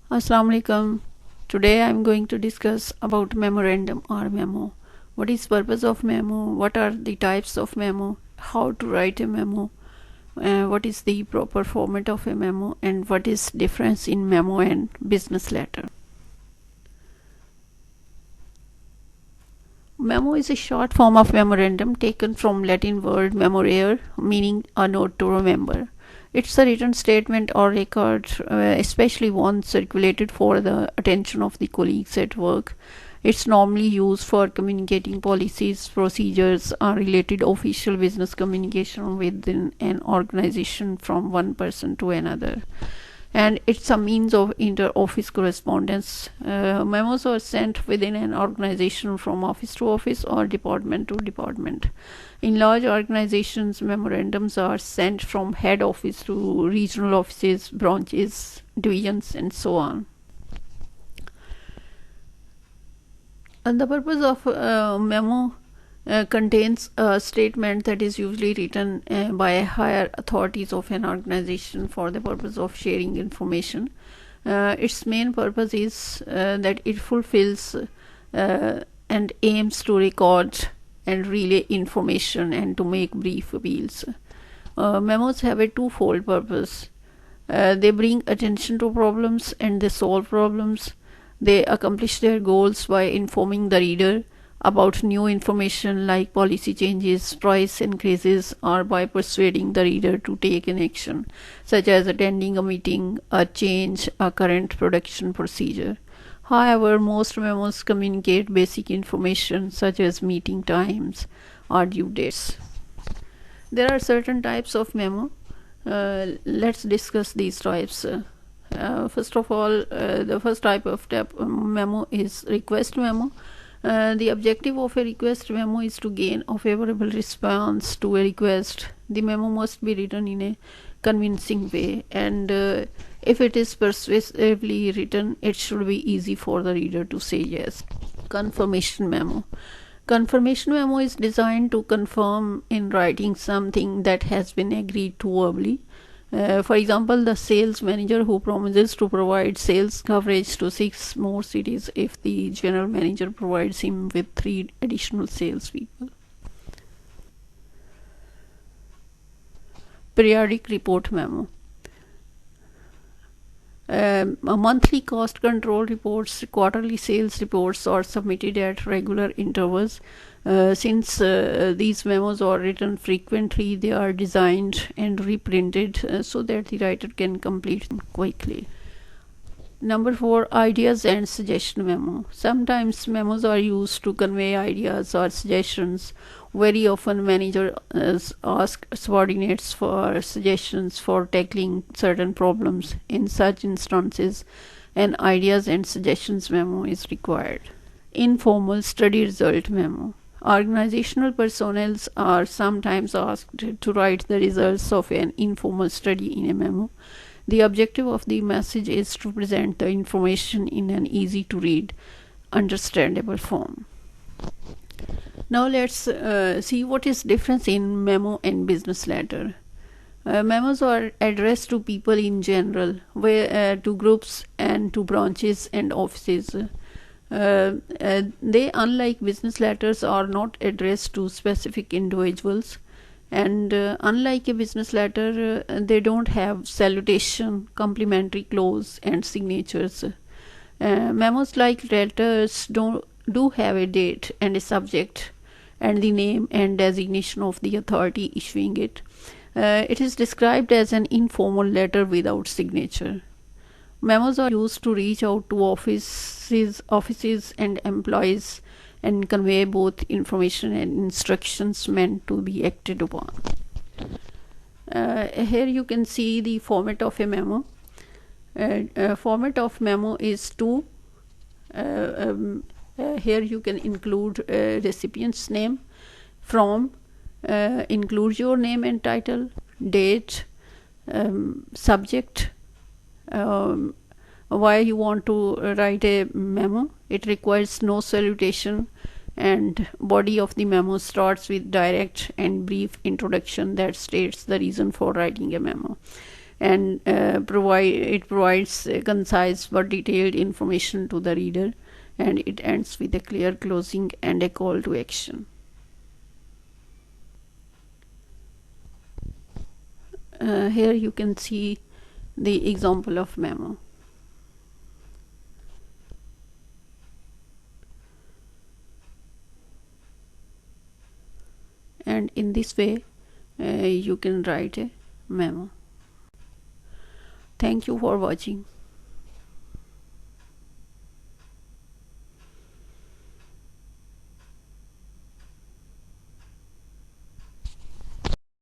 Assalamu alaikum. Today I am going to discuss about memorandum or memo. What is purpose of memo? What are the types of memo? How to write a memo? What is the proper format of a memo? And what is difference in memo and business letter? Memo is a short form of memorandum taken from Latin word memorare, meaning a note to remember. It's a written statement or record, especially one circulated for the attention of the colleagues at work. It's normally used for communicating policies, procedures, or related official business communication within an organization from one person to another. And it's a means of inter-office correspondence. Memos are sent within an organization from office to office or department to department. In large organizations, memorandums are sent from head office to regional offices, branches, divisions, and so on. And the purpose of memo contains a statement that is usually written by higher authorities of an organization for the purpose of sharing information. Its main purpose is that it fulfills and aims to record and relay information and to make brief appeals. Memos have a twofold purpose. They bring attention to problems and they solve problems. They accomplish their goals by informing the reader about new information like policy changes, price increases, or by persuading the reader to take an action, such as attending a meeting, a change, a current production procedure. However, most memos communicate basic information such as meeting times or due dates. There are certain types of memo. Let's discuss these types. First of all, the first type of memo is request memo. The objective of a request memo is to gain a favorable response to a request. The memo must be written in a convincing way, and if it is persuasively written, it should be easy for the reader to say yes. Confirmation memo. Confirmation memo is designed to confirm in writing something that has been agreed to verbally. For example, the sales manager who promises to provide sales coverage to 6 more cities if the general manager provides him with 3 additional salespeople. Periodic report memo. Monthly cost control reports, quarterly sales reports are submitted at regular intervals. Since these memos are written frequently, they are designed and reprinted so that the writer can complete them quickly. Number 4, ideas and suggestion memo. Sometimes memos are used to convey ideas or suggestions. Very often managers ask subordinates for suggestions for tackling certain problems. In such instances, an ideas and suggestions memo is required. Informal study result memo. Organizational personnel are sometimes asked to write the results of an informal study in a memo. The objective of the message is to present the information in an easy to read, understandable form. Now let's see what is difference in memo and business letter. Memos are addressed to people in general, to groups and to branches and offices. They, unlike business letters, are not addressed to specific individuals, and unlike a business letter, they don't have salutation, complimentary clause, and signatures. Memos, like letters, do have a date and a subject and the name and designation of the authority issuing it. It is described as an informal letter without signature. Memos are used to reach out to offices and employees and convey both information and instructions meant to be acted upon. Here you can see the format of a memo. Format of memo is two. Here you can include recipient's name, from, include your name and title, date, subject, why you want to write a memo. It requires no salutation, and body of the memo starts with direct and brief introduction that states the reason for writing a memo. and provides concise but detailed information to the reader, and it ends with a clear closing and a call to action. Here you can see the example of memo. And in this way you can write a memo. Thank you for watching.